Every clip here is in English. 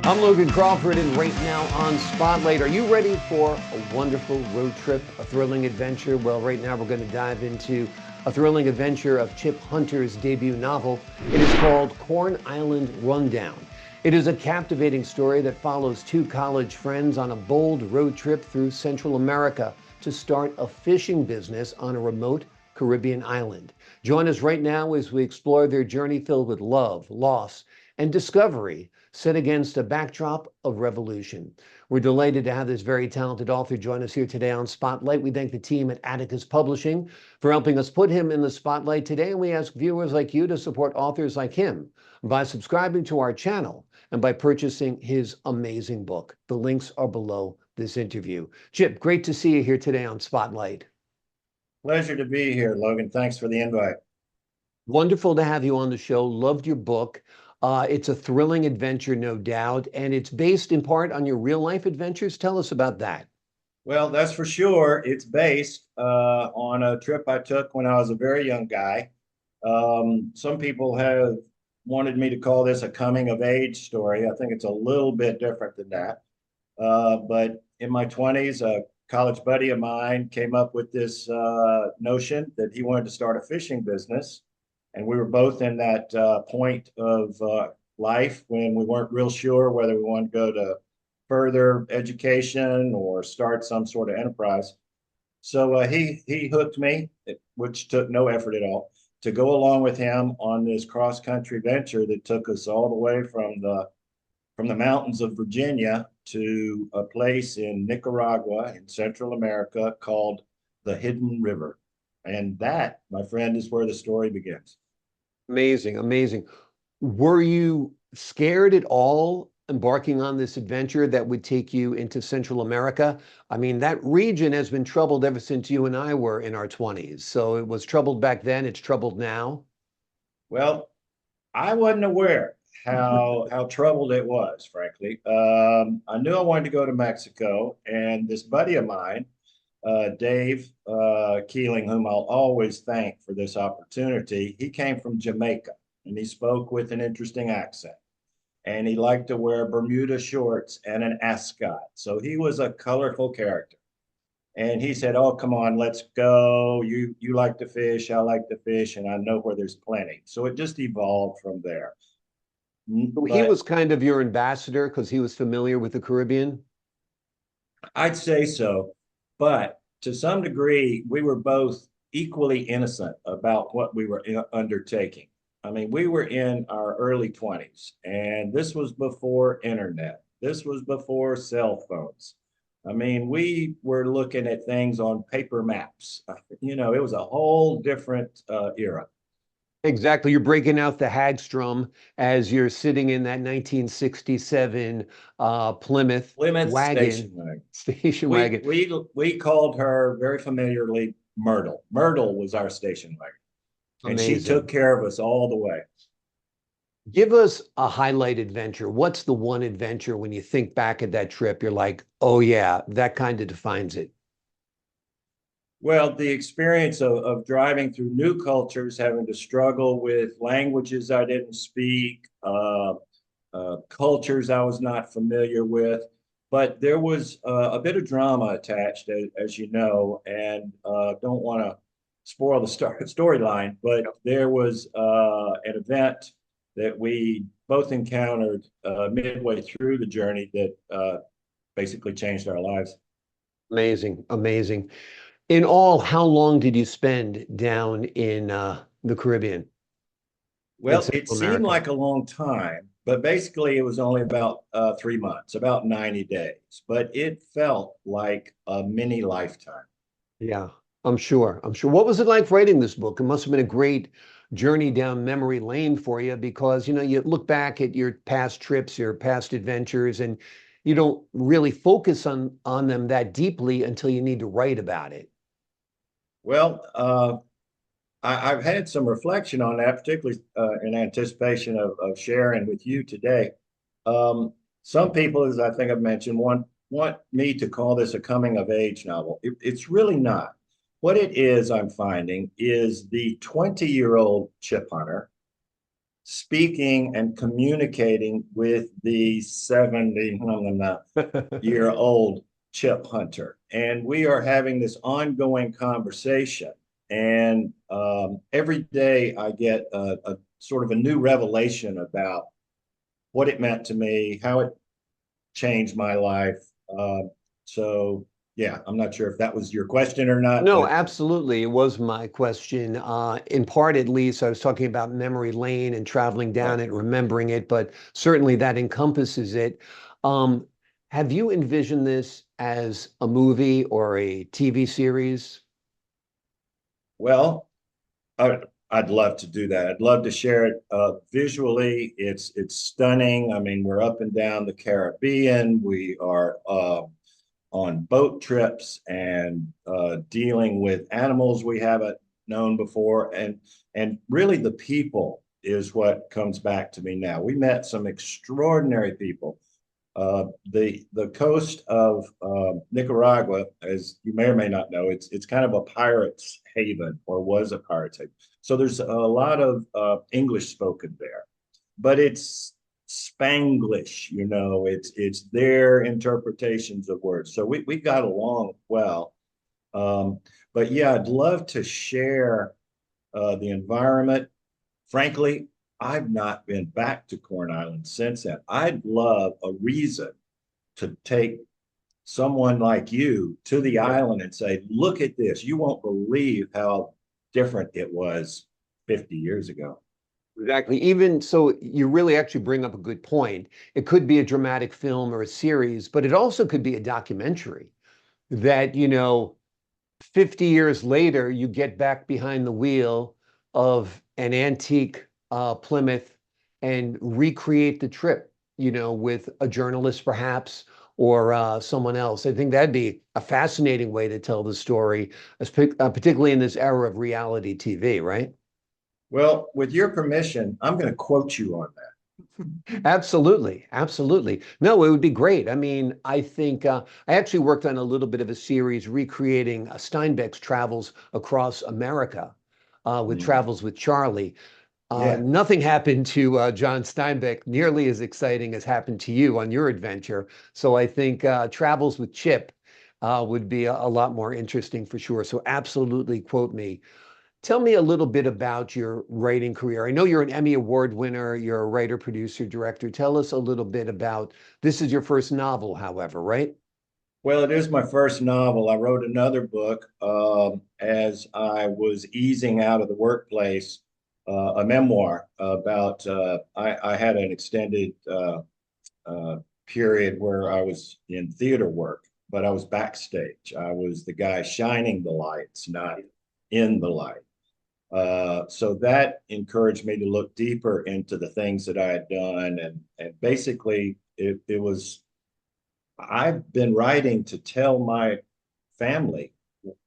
I'm Logan Crawford, and right now on Spotlight, are you ready for a wonderful road trip, a thrilling adventure? Well, right now we're going to dive into a thrilling adventure of Chip Hunter's debut novel. It is called Corn Island Rundown. It is a captivating story that follows two college friends on a bold road trip through Central America to start a fishing business on a remote Caribbean island. Join us right now as we explore their journey filled with love, loss, and discovery, set against a backdrop of revolution. We're delighted to have this very talented author join us here today on Spotlight. We thank the team at Atticus Publishing for helping us put him in the spotlight today, and we ask viewers like you to support authors like him by subscribing to our channel and by purchasing his amazing book. The links are below this interview. Chip, great to see you here today on Spotlight. Pleasure to be here, Logan. Thanks for the invite. Wonderful to have you on the show. Loved your book. It's a thrilling adventure, no doubt, and it's based in part on your real life adventures. Tell us about that. Well, that's for sure. It's based on a trip I took when I was a very young guy. Some people have wanted me to call this a coming of age story. I think it's a little bit different than that. But in my 20s, a college buddy of mine came up with this notion that he wanted to start a fishing business. And we were both in that point of life when we weren't real sure whether we wanted to go to further education or start some sort of enterprise. So he hooked me, which took no effort at all, to go along with him on this cross country venture that took us all the way from the mountains of Virginia to a place in Nicaragua in Central America called the Hidden River. And that, my friend, is where the story begins. Amazing, amazing. Were you scared at all embarking on this adventure that would take you into Central America? I mean, that region has been troubled ever since you and I were in our 20s. So it was troubled back then, it's troubled now. Well, I wasn't aware how troubled it was, frankly. I knew I wanted to go to Mexico, and this buddy of mine, Dave Keeling, whom I'll always thank for this opportunity, he came from Jamaica, and he spoke with an interesting accent. And he liked to wear Bermuda shorts and an ascot. So he was a colorful character. And he said, "Oh, come on, let's go. You like to fish, I like to fish, and I know where there's plenty." So it just evolved from there. He But was kind of your ambassador because he was familiar with the Caribbean. I'd say so. But to some degree, we were both equally innocent about what we were undertaking. I mean, we were in our early 20s, and this was before internet. This was before cell phones. I mean, we were looking at things on paper maps. It was a whole different era. Exactly. You're breaking out the Hagstrom as you're sitting in that 1967 Plymouth Plymouth station wagon, wagon. station We wagon. we we called her very familiarly Myrtle. Myrtle was our station wagon, and she took Amazing. care of us all the way. Give us a highlight adventure. What's the one adventure when you think back at that trip, you're like, oh yeah, that kind of defines it. Well, the experience of driving through new cultures, having to struggle with languages I didn't speak, cultures I was not familiar with. But there was a bit of drama attached, as you know, and don't want to spoil the storyline, but there was an event that we both encountered midway through the journey that basically changed our lives. Amazing, amazing. In all, how long did you spend down in the Caribbean, in Well, it Central seemed America? like a long time, but basically it was only about 3 months, about 90 days, but it felt like a mini lifetime. Yeah, I'm sure. I'm sure. What was it like writing this book? It must have been a great journey down memory lane for you because, you look back at your past trips, your past adventures, and you don't really focus on them that deeply until you need to write about it. Well, I've had some reflection on that, particularly in anticipation of sharing with you today. Some people, as I think I've mentioned, want me to call this a coming of age novel. It's really not. What it is, I'm finding, is the 20-year-old chip hunter speaking and communicating with the 70-year-old chip hunter. And we are having this ongoing conversation. And every day I get a sort of a new revelation about what it meant to me, how it changed my life. So yeah, I'm not sure if that was your question or not, No, but absolutely. It was my question. In part, at least, I was talking about memory lane and traveling down right. it, remembering it, but certainly that encompasses it. Um, have you envisioned this as a movie or a TV series? Well, I'd love to do that. I'd love to share it visually. It's stunning. I mean, we're up and down the Caribbean. We are on boat trips and dealing with animals we haven't known before, and really the people is what comes back to me now. We met some extraordinary people. The coast of Nicaragua, as you may or may not know, it's kind of a pirate's haven, or was a pirate's haven. So there's a lot of English spoken there, but it's Spanglish, it's their interpretations of words. So we got along well. Um, but yeah, I'd love to share the environment. Frankly, I've not been back to Corn Island since then. I'd love a reason to take someone like you to the island and say, look at this. You won't believe how different it was 50 years ago. Exactly. Even so, you really actually bring up a good point. It could be a dramatic film or a series, but it also could be a documentary that, 50 years later, you get back behind the wheel of an antique Plymouth and recreate the trip, with a journalist perhaps or someone else. I think that'd be a fascinating way to tell the story, particularly in this era of reality TV, right? Well, with your permission, I'm going to quote you on that. Absolutely, absolutely. No, it would be great. I mean, I think I actually worked on a little bit of a series recreating Steinbeck's travels across America with Mm. Travels with Charlie. Yeah. Nothing happened to John Steinbeck nearly as exciting as happened to you on your adventure. So I think Travels with Chip would be a lot more interesting for sure. So absolutely quote me. Tell me a little bit about your writing career. I know you're an Emmy Award winner. You're a writer, producer, director. Tell us a little bit about this is your first novel, however, right? Well, it is my first novel. I wrote another book as I was easing out of the workplace, a memoir about, I had an extended uh, period where I was in theater work, but I was backstage. I was the guy shining the lights, not in the light. So that encouraged me to look deeper into the things that I had done. And basically, it was, I've been writing to tell my family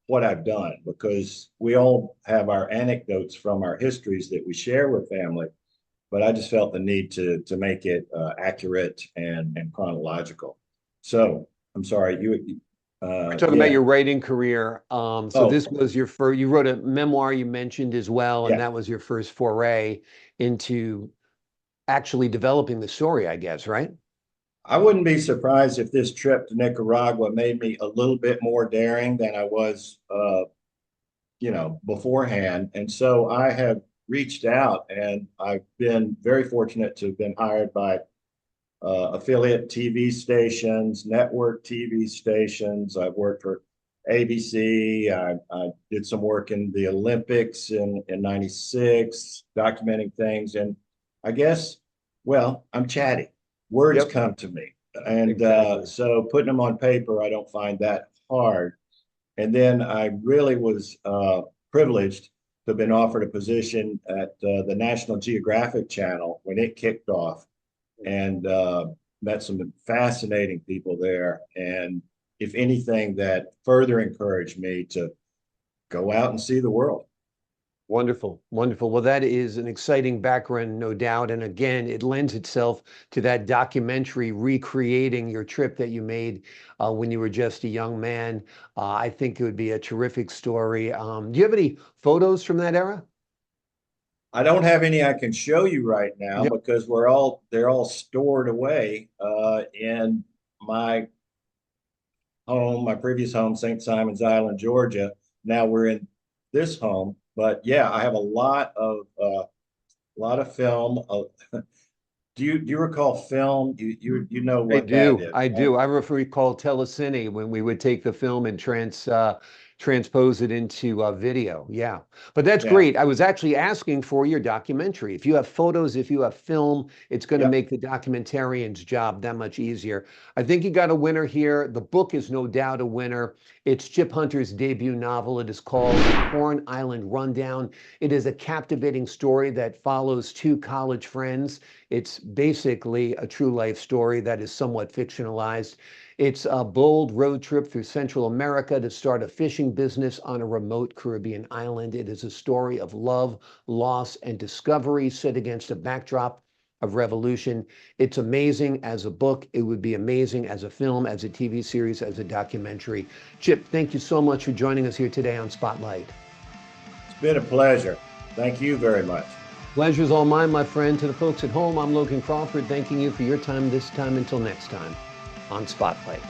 what I've done, because we all have our anecdotes from our histories that we share with family. But I just felt the need to make it accurate and chronological. So I'm sorry, We're talking about yeah. your writing career. So Oh, this was your first, you wrote a memoir you mentioned as well, and yeah. that was your first foray into actually developing the story, I guess, right? I wouldn't be surprised if this trip to Nicaragua made me a little bit more daring than I was, beforehand. And so I have reached out, and I've been very fortunate to have been hired by affiliate TV stations, network TV stations. I've worked for ABC. I did some work in the Olympics in '96, documenting things. And I guess, well, I'm chatty. Words Yep, come to me. And exactly. so putting them on paper, I don't find that hard. And then I really was privileged to have been offered a position at the National Geographic Channel when it kicked off, and met some fascinating people there. And if anything, that further encouraged me to go out and see the world. Wonderful, wonderful. Well, that is an exciting background, no doubt. And again, it lends itself to that documentary recreating your trip that you made when you were just a young man. I think it would be a terrific story. Do you have any photos from that era? I don't have any I can show you right now Yep. because they're all stored away in my home, my previous home, St. Simon's Island, Georgia. Now we're in this home, but yeah, I have a lot of film. Do you recall film? You know I what that do. is, I right? do. I recall telecine when we would take the film and transpose it into video. Yeah. But that's Yeah. great. I was actually asking for your documentary. If you have photos, if you have film, it's going to Yep. make the documentarian's job that much easier. I think you got a winner here. The book is no doubt a winner. It's Chip Hunter's debut novel. It is called Corn Island Rundown. It is a captivating story that follows two college friends. It's basically a true life story that is somewhat fictionalized. It's a bold road trip through Central America to start a fishing business on a remote Caribbean island. It is a story of love, loss, and discovery set against a backdrop of revolution. It's amazing as a book. It would be amazing as a film, as a TV series, as a documentary. Chip, thank you so much for joining us here today on Spotlight. It's been a pleasure. Thank you very much. Pleasure's all mine, my friend. To the folks at home, I'm Logan Crawford, thanking you for your time this time. Until next time on Spotlight.